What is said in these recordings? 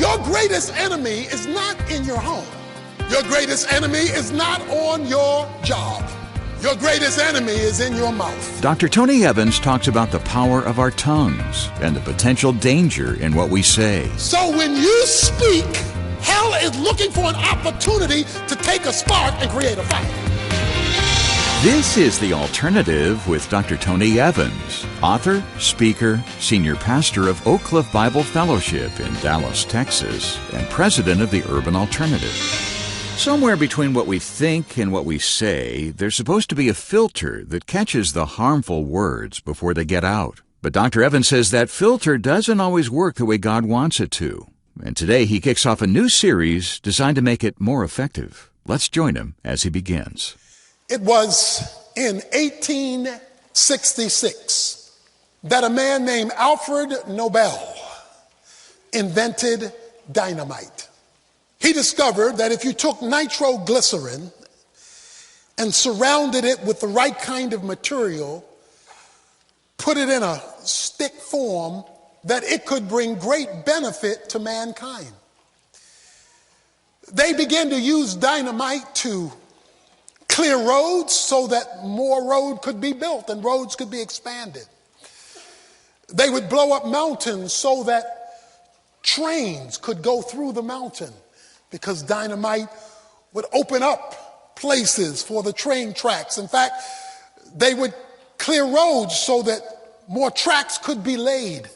Your greatest enemy is not in your home. Your greatest enemy is not on your job. Your greatest enemy is in your mouth. Dr. Tony Evans talks about the power of our tongues and the potential danger in what we say. So when you speak, hell is looking for an opportunity to take a spark and create a fire. This is The Alternative with Dr. Tony Evans, author, speaker, senior pastor of Oak Cliff Bible Fellowship in Dallas, Texas, and president of the Urban Alternative. Somewhere between what we think and what we say, there's supposed to be a filter that catches the harmful words before they get out. But Dr. Evans says that filter doesn't always work the way God wants it to. And today he kicks off a new series designed to make it more effective. Let's join him as he begins. It was in 1866 that a man named Alfred Nobel invented dynamite. He discovered that if you took nitroglycerin and surrounded it with the right kind of material, put it in a stick form, that it could bring great benefit to mankind. They began to use dynamite to clear roads so that more road could be built and roads could be expanded. They would blow up mountains so that trains could go through the mountain, because dynamite would open up places for the train tracks. In fact, they would clear roads so that more tracks could be laid.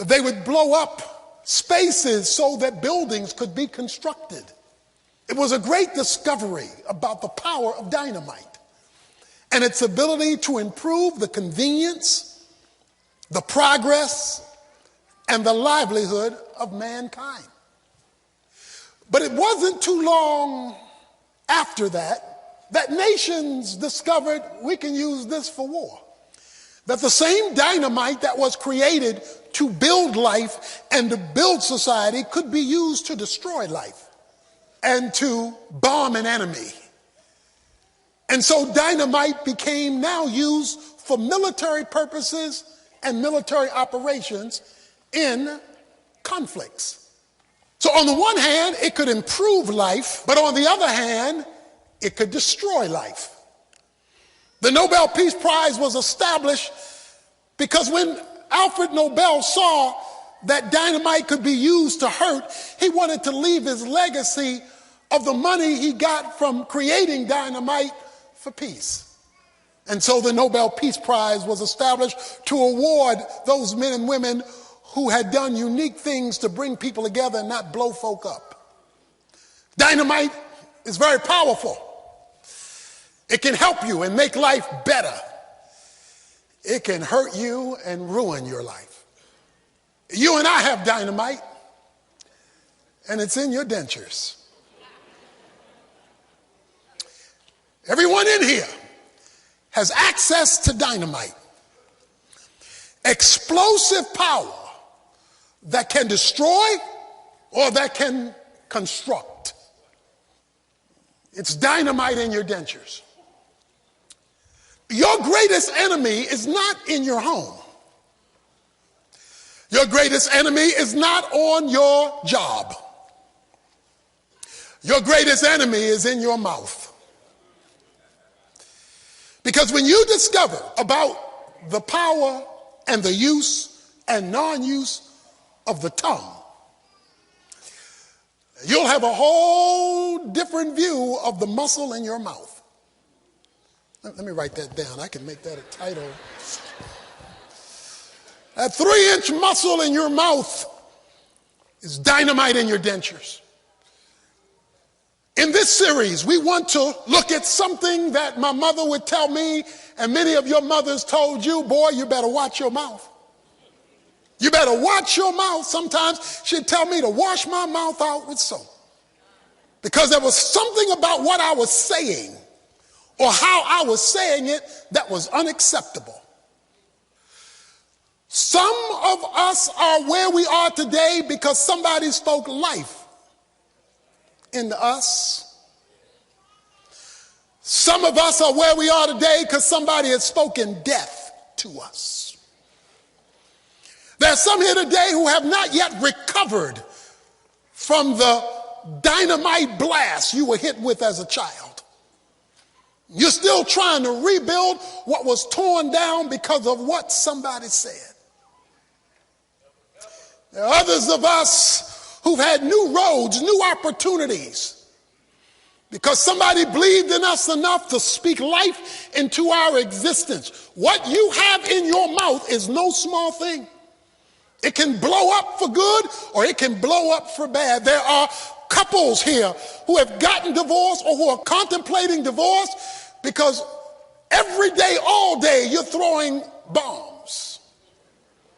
They would blow up spaces so that buildings could be constructed. It was a great discovery about the power of dynamite and its ability to improve the convenience, the progress, and the livelihood of mankind. But it wasn't too long after that nations discovered we can use this for war. That the same dynamite that was created to build life and to build society could be used to destroy life and to bomb an enemy. And so dynamite became now used for military purposes and military operations in conflicts. So on the one hand, it could improve life, but on the other hand, it could destroy life. The Nobel Peace Prize was established because when Alfred Nobel saw that dynamite could be used to hurt, he wanted to leave his legacy of the money he got from creating dynamite for peace. And so the Nobel Peace Prize was established to award those men and women who had done unique things to bring people together and not blow folk up. Dynamite is very powerful. It can help you and make life better. It can hurt you and ruin your life. You and I have dynamite, and it's in your dentures. Everyone in here has access to dynamite. Explosive power that can destroy or that can construct. It's dynamite in your dentures. Your greatest enemy is not in your home. Your greatest enemy is not on your job. Your greatest enemy is in your mouth. Because when you discover about the power and the use and non-use of the tongue, you'll have a whole different view of the muscle in your mouth. Let me write that down. I can make that a title. That 3-inch muscle in your mouth is dynamite in your dentures. In this series, we want to look at something that my mother would tell me, and many of your mothers told you, boy, you better watch your mouth. You better watch your mouth. Sometimes she'd tell me to wash my mouth out with soap, because there was something about what I was saying or how I was saying it that was unacceptable. Some of us are where we are today because somebody spoke life into us. Some of us are where we are today because somebody has spoken death to us. There's some here today who have not yet recovered from the dynamite blast you were hit with as a child. You're still trying to rebuild what was torn down because of what somebody said. There are others of us who've had new roads, new opportunities, because somebody believed in us enough to speak life into our existence. What you have in your mouth is no small thing. It can blow up for good or it can blow up for bad. There are couples here who have gotten divorced or who are contemplating divorce because every day, all day, you're throwing bombs,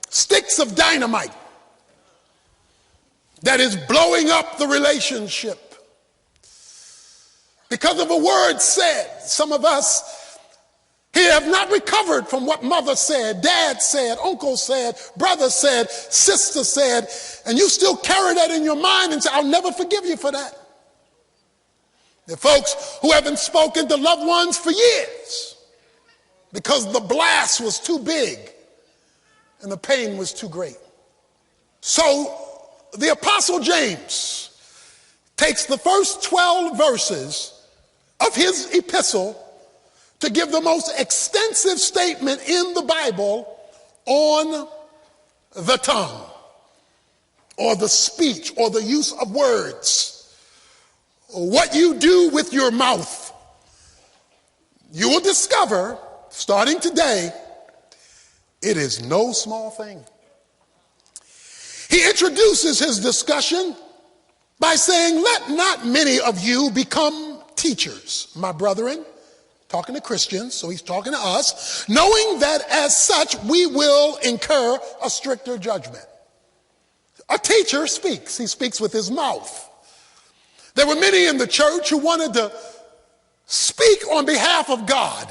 sticks of dynamite that is blowing up the relationship. Because of a word said, some of us here have not recovered from what mother said, dad said, uncle said, brother said, sister said, and you still carry that in your mind and say, I'll never forgive you for that. There are folks who haven't spoken to loved ones for years because the blast was too big and the pain was too great. So the Apostle James takes the first 12 verses of his epistle to give the most extensive statement in the Bible on the tongue, or the speech, or the use of words, or what you do with your mouth. You will discover, starting today, it is no small thing. He introduces his discussion by saying, let not many of you become teachers, my brethren, talking to Christians, so he's talking to us, knowing that as such we will incur a stricter judgment. A teacher speaks. He speaks with his mouth. There were many in the church who wanted to speak on behalf of God.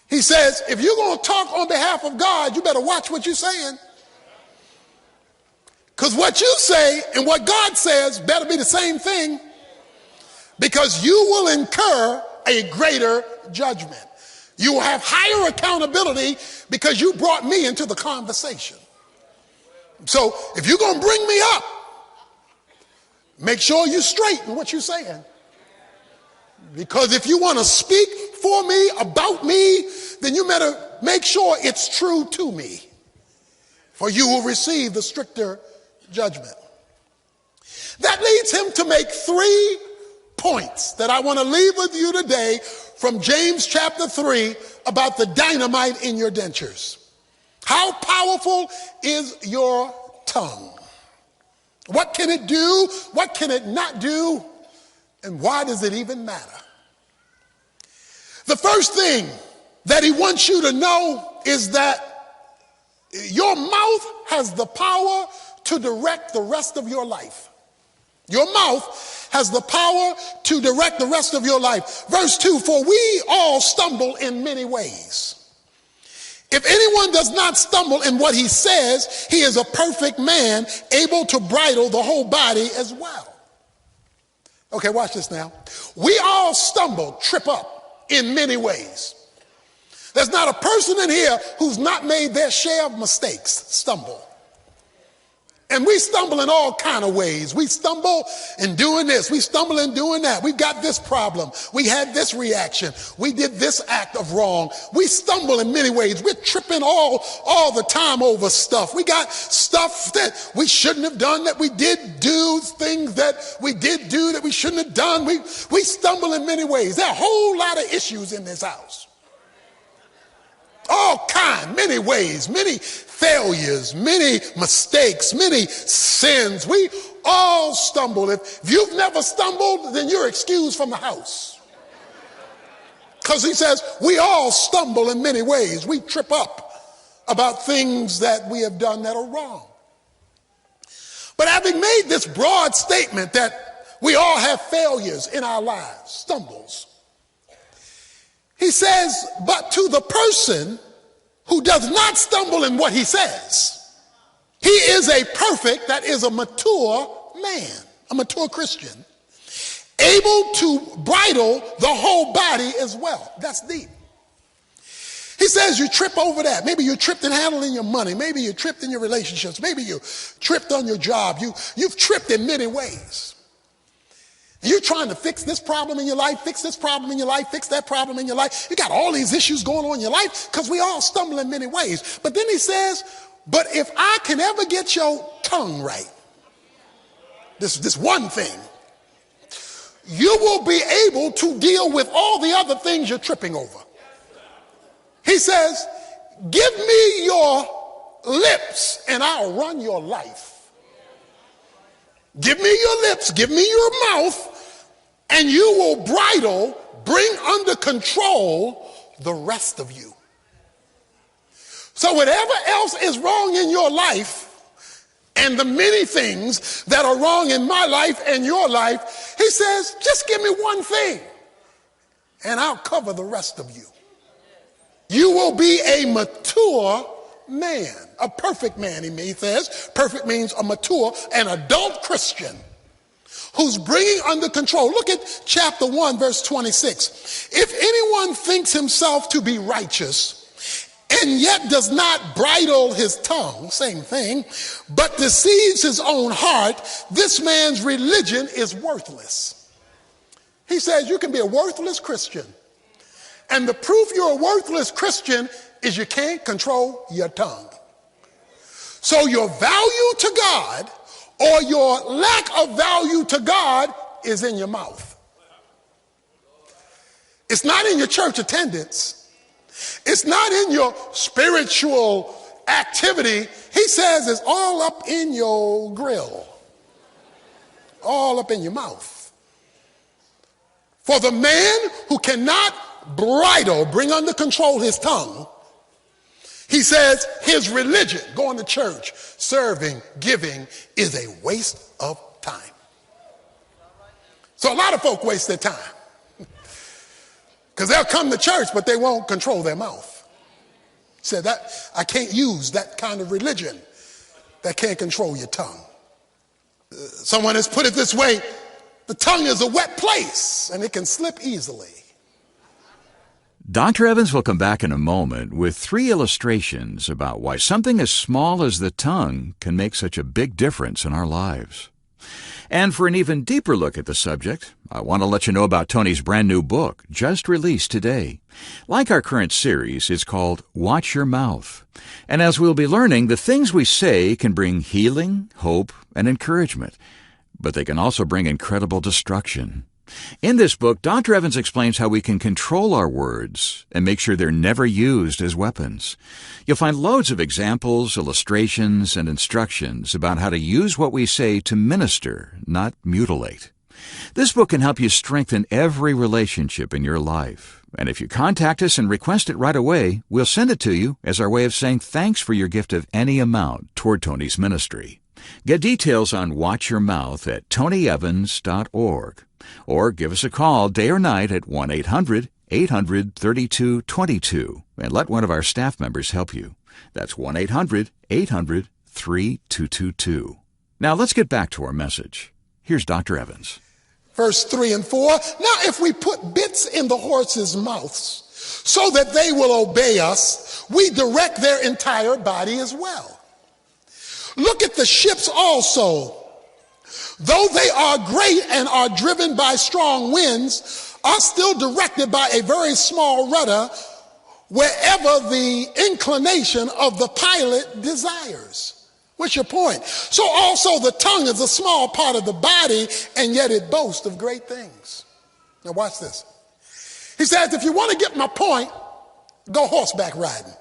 He says, if you're going to talk on behalf of God, you better watch what you're saying. Because what you say and what God says better be the same thing, because you will incur a greater judgment. You will have higher accountability because you brought me into the conversation. So if you're going to bring me up, make sure you straighten what you're saying. Because if you want to speak for me, about me, then you better make sure it's true to me, for you will receive the stricter judgment. That leads him to make 3 points that I want to leave with you today from James chapter 3 about the dynamite in your dentures. How powerful is your tongue? What can it do? What can it not do? And why does it even matter? The first thing that he wants you to know is that your mouth has the power to direct the rest of your life. Your mouth has the power to direct the rest of your life. Verse 2, for we all stumble in many ways. If anyone does not stumble in what he says, he is a perfect man, able to bridle the whole body as well. Okay, watch this now. We all stumble, trip up in many ways. There's not a person in here who's not made their share of mistakes, stumble. And we stumble in all kind of ways. We stumble in doing this. We stumble in doing that. We got this problem. We had this reaction. We did this act of wrong. We stumble in many ways. We're tripping all the time over stuff. We got stuff that we shouldn't have done, that we did do, things that we did do that we shouldn't have done. We stumble in many ways. There are a whole lot of issues in this house. All kind, many ways, many failures, many mistakes, many sins. We all stumble. If you've never stumbled, then you're excused from the house. Because he says we all stumble in many ways. We trip up about things that we have done that are wrong. But having made this broad statement that we all have failures in our lives, stumbles, he says, but to the person who does not stumble in what he says, he is a perfect, that is a mature man, a mature Christian, able to bridle the whole body as well. That's deep. He says you trip over that. Maybe you tripped in handling your money. Maybe you tripped in your relationships. Maybe you tripped on your job. You've tripped in many ways. You're trying to fix this problem in your life, fix this problem in your life, fix that problem in your life. You got all these issues going on in your life because we all stumble in many ways. But then he says, but if I can ever get your tongue right, this one thing, you will be able to deal with all the other things you're tripping over. He says, give me your lips and I'll run your life. Give me your lips, give me your mouth, and you will bridle, bring under control the rest of you. So whatever else is wrong in your life, and the many things that are wrong in my life and your life, he says, just give me one thing, and I'll cover the rest of you. You will be a mature man, a perfect man, he says. Perfect means a mature, an adult Christian who's bringing under control. Look at chapter 1, verse 26. If anyone thinks himself to be righteous and yet does not bridle his tongue, same thing, but deceives his own heart, this man's religion is worthless. He says you can be a worthless Christian. And the proof you're a worthless Christian is you can't control your tongue. So your value to God or your lack of value to God is in your mouth. It's not in your church attendance. It's not in your spiritual activity. He says it's all up in your grill, all up in your mouth. For the man who cannot bring under control his tongue, he says his religion, going to church, serving, giving, is a waste of time. So a lot of folk waste their time because they'll come to church, but they won't control their mouth. Said that I can't use that kind of religion that can't control your tongue. Someone has put it this way: the tongue is a wet place and it can slip easily. Dr. Evans will come back in a moment with 3 illustrations about why something as small as the tongue can make such a big difference in our lives. And for an even deeper look at the subject, I want to let you know about Tony's brand new book, just released today. Like our current series, it's called Watch Your Mouth. And as we'll be learning, the things we say can bring healing, hope, and encouragement, but they can also bring incredible destruction. In this book, Dr. Evans explains how we can control our words and make sure they're never used as weapons. You'll find loads of examples, illustrations, and instructions about how to use what we say to minister, not mutilate. This book can help you strengthen every relationship in your life. And if you contact us and request it right away, we'll send it to you as our way of saying thanks for your gift of any amount toward Tony's ministry. Get details on Watch Your Mouth at tonyevans.org. Or give us a call day or night at 1-800-800-3222 and let one of our staff members help you. That's 1-800-800-3222. Now let's get back to our message. Here's Dr. Evans. Verse 3 and 4. Now if we put bits in the horses' mouths so that they will obey us, we direct their entire body as well. Look at the ships also. Though they are great and are driven by strong winds, are still directed by a very small rudder wherever the inclination of the pilot desires. What's your point? So also the tongue is a small part of the body, and yet it boasts of great things. Now watch this. He says, if you want to get my point, go horseback riding.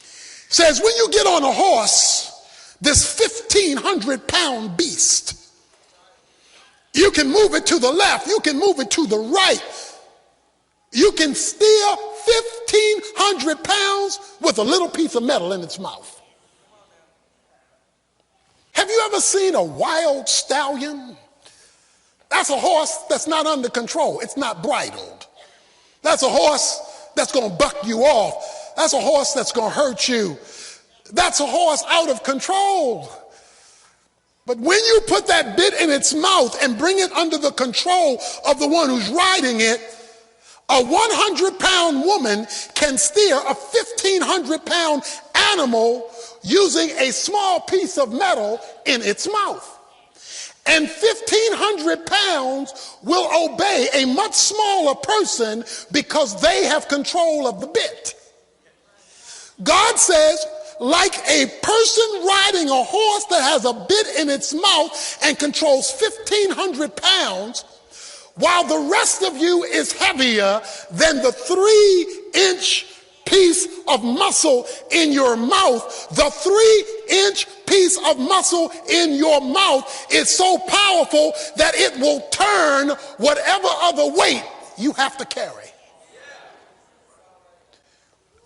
He says, when you get on a horse, this 1,500-pound beast, you can move it to the left, you can move it to the right. You can steer 1,500 pounds with a little piece of metal in its mouth. Have you ever seen a wild stallion? That's a horse that's not under control. It's not bridled. That's a horse that's going to buck you off. That's a horse that's going to hurt you. That's a horse out of control. But when you put that bit in its mouth and bring it under the control of the one who's riding it, A 100-pound woman can steer a 1,500-pound animal using a small piece of metal in its mouth. And 1,500 pounds will obey a much smaller person because they have control of the bit. God says, like a person riding a horse that has a bit in its mouth and controls 1,500 pounds, while the rest of you is heavier than the 3-inch piece of muscle in your mouth. The 3-inch piece of muscle in your mouth is so powerful that it will turn whatever other weight you have to carry.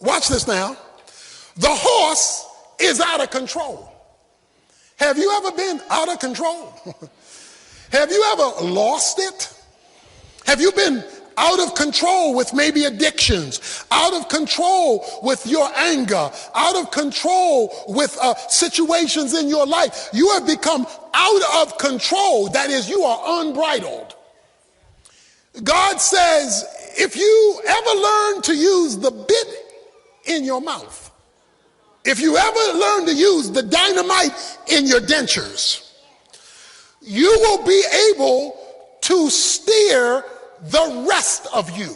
Watch this now. The horse is out of control. Have you ever been out of control? Have you ever lost it? Have you been out of control with maybe addictions, out of control with your anger, out of control with situations in your life? You have become out of control. That is, you are unbridled. God says, if you ever learn to use the bit in your mouth, if you ever learn to use the dynamite in your dentures, you will be able to steer the rest of you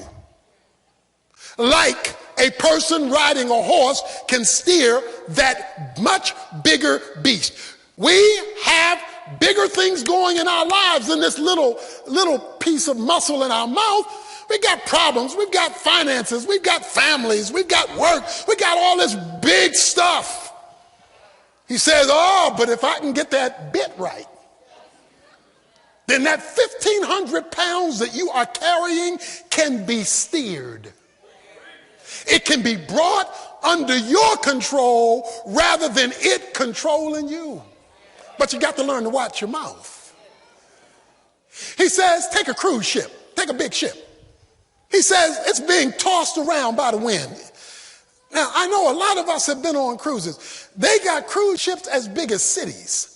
like a person riding a horse can steer that much bigger beast. We have bigger things going in our lives than this little piece of muscle in our mouth. We got problems, we've got finances, we've got families, we've got work, we got all this big stuff. He says, oh, but if I can get that bit right, then that 1,500 pounds that you are carrying can be steered. It can be brought under your control rather than it controlling you. But you got to learn to watch your mouth. He says, take a cruise ship, take a big ship. He says it's being tossed around by the wind. Now, I know a lot of us have been on cruises. They got cruise ships as big as cities.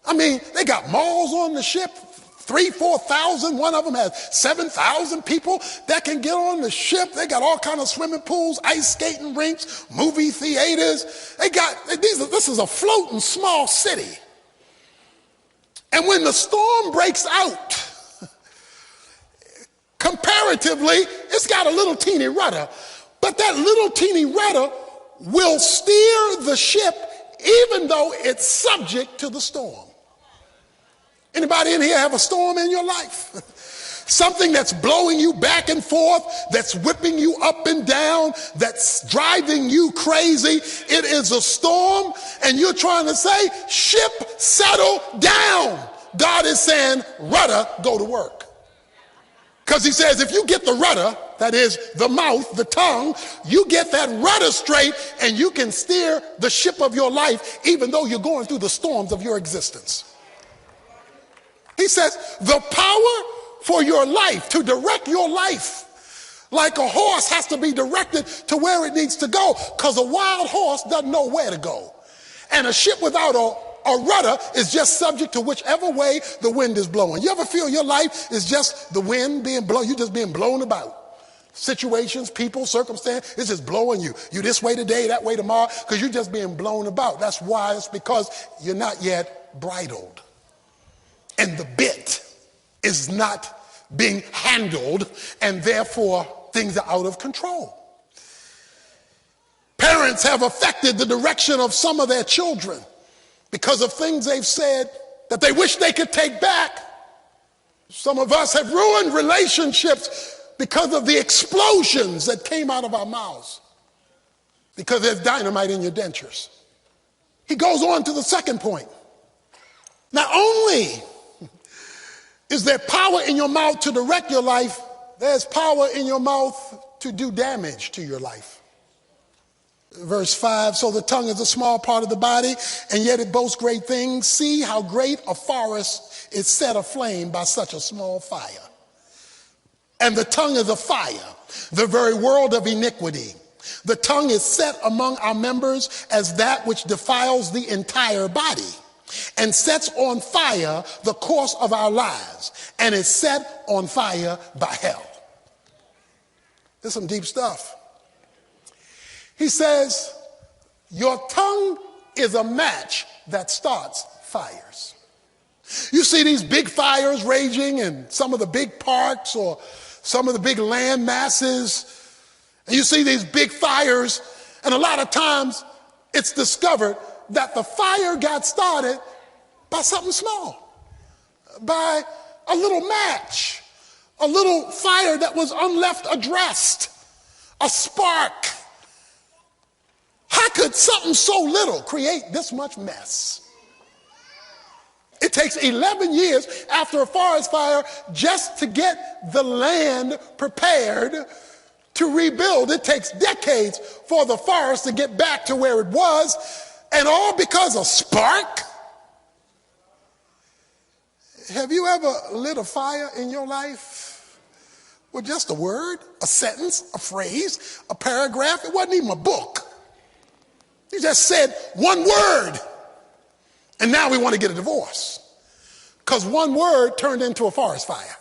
I mean, they got malls on the ship, 3,000, 4,000. One of them has 7,000 people that can get on the ship. They got all kinds of swimming pools, ice skating rinks, movie theaters. This is a floating small city. And when the storm breaks out, comparatively, it's got a little teeny rudder. But that little teeny rudder will steer the ship even though it's subject to the storm. Anybody in here have a storm in your life? Something that's blowing you back and forth, that's whipping you up and down, that's driving you crazy. It is a storm, and you're trying to say, ship, settle down. God is saying, rudder, go to work. Because he says, if you get the rudder, that is the mouth, the tongue, you get that rudder straight, and you can steer the ship of your life, even though you're going through the storms of your existence. He says, the power for your life, to direct your life, like a horse has to be directed to where it needs to go, because a wild horse doesn't know where to go. And a ship without a rudder is just subject to whichever way the wind is blowing. You ever feel your life is just the wind being blown, you're just being blown about? Situations, people, circumstance, it's just blowing you. You this way today, that way tomorrow, because you're just being blown about. That's why. It's because you're not yet bridled. And the bit is not being handled, and therefore things are out of control. Parents have affected the direction of some of their children because of things they've said that they wish they could take back. Some of us have ruined relationships because of the explosions that came out of our mouths, because there's dynamite in your dentures. He goes on to the second point. Not only is there power in your mouth to direct your life, there's power in your mouth to do damage to your life. Verse 5, so the tongue is a small part of the body, and yet it boasts great things. See how great a forest is set aflame by such a small fire. And the tongue is a fire, the very world of iniquity. The tongue is set among our members as that which defiles the entire body, and sets on fire the course of our lives, and is set on fire by hell. This is some deep stuff. He says, your tongue is a match that starts fires. You see these big fires raging in some of the big parks or some of the big land masses. And you see these big fires, and a lot of times it's discovered that the fire got started by something small, by a little match, a little fire that was unleft addressed, a spark. How could something so little create this much mess? It takes 11 years after a forest fire just to get the land prepared to rebuild. It takes decades for the forest to get back to where it was, and all because of spark. Have you ever lit a fire in your life with just a word, a sentence, a phrase, a paragraph? It wasn't even a book. You just said one word, and now we want to get a divorce because one word turned into a forest fire.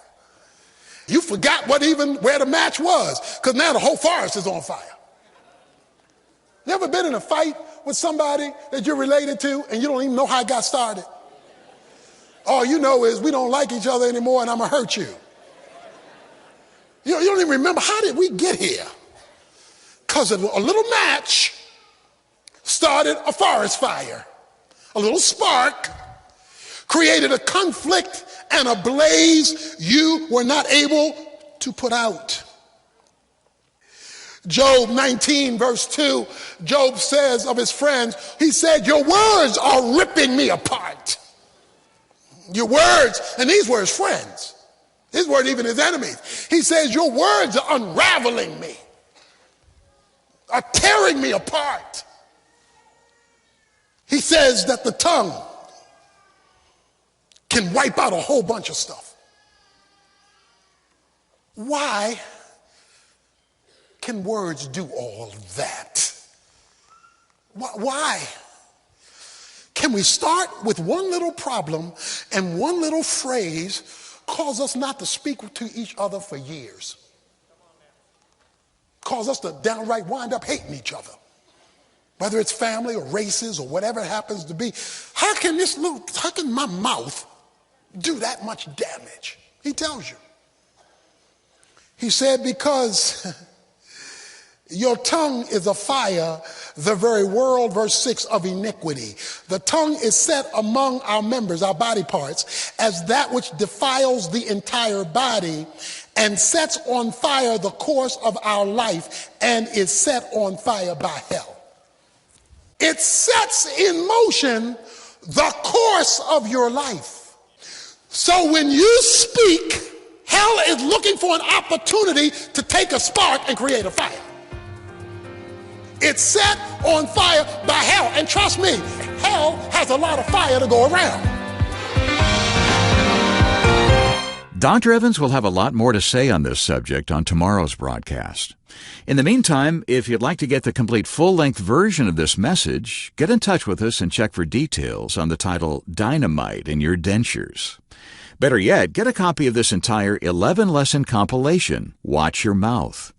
You forgot where the match was because now the whole forest is on fire. You ever been in a fight with somebody that you're related to and you don't even know how it got started? All you know is we don't like each other anymore and I'm going to hurt you. You don't even remember, how did we get here? Because a little match started a forest fire. A little spark created a conflict and a blaze you were not able to put out. Job 19 verse 2, Job says of his friends, he said, your words are ripping me apart. Your words, and these were his friends. His word, even his enemies. He says, your words are unraveling me, are tearing me apart. He says that the tongue can wipe out a whole bunch of stuff. Why can words do all that? Why? Can we start with one little problem and one little phrase cause us not to speak to each other for years? Cause us to downright wind up hating each other. Whether it's family or races or whatever it happens to be. How can my mouth do that much damage? He tells you. He said, because your tongue is a fire, the very world, verse 6, of iniquity. The tongue is set among our members, our body parts, as that which defiles the entire body and sets on fire the course of our life and is set on fire by hell. It sets in motion the course of your life. So when you speak, hell is looking for an opportunity to take a spark and create a fire. It's set on fire by hell. And trust me, hell has a lot of fire to go around. Dr. Evans will have a lot more to say on this subject on tomorrow's broadcast. In the meantime, if you'd like to get the complete full-length version of this message, get in touch with us and check for details on the title Dynamite in Your Dentures. Better yet, get a copy of this entire 11-lesson compilation, Watch Your Mouth.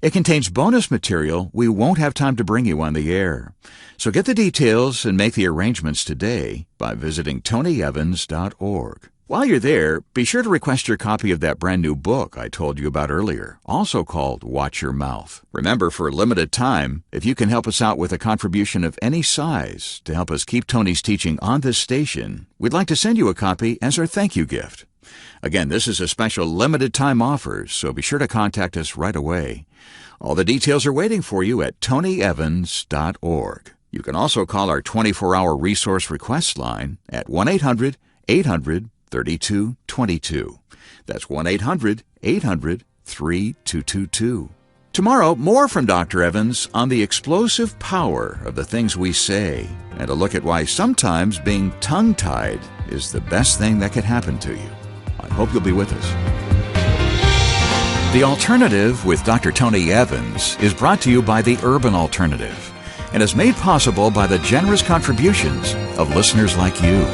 It contains bonus material we won't have time to bring you on the air. So get the details and make the arrangements today by visiting tonyevans.org. While you're there, be sure to request your copy of that brand new book I told you about earlier, also called Watch Your Mouth. Remember, for a limited time, if you can help us out with a contribution of any size to help us keep Tony's teaching on this station, we'd like to send you a copy as our thank you gift. Again, this is a special limited time offer, so be sure to contact us right away. All the details are waiting for you at tonyevans.org. You can also call our 24-hour resource request line at 1-800-800-3222. That's 1-800-800-3222. Tomorrow, more from Dr. Evans on the explosive power of the things we say and a look at why sometimes being tongue-tied is the best thing that could happen to you. I hope you'll be with us. The Alternative with Dr. Tony Evans is brought to you by the Urban Alternative and is made possible by the generous contributions of listeners like you.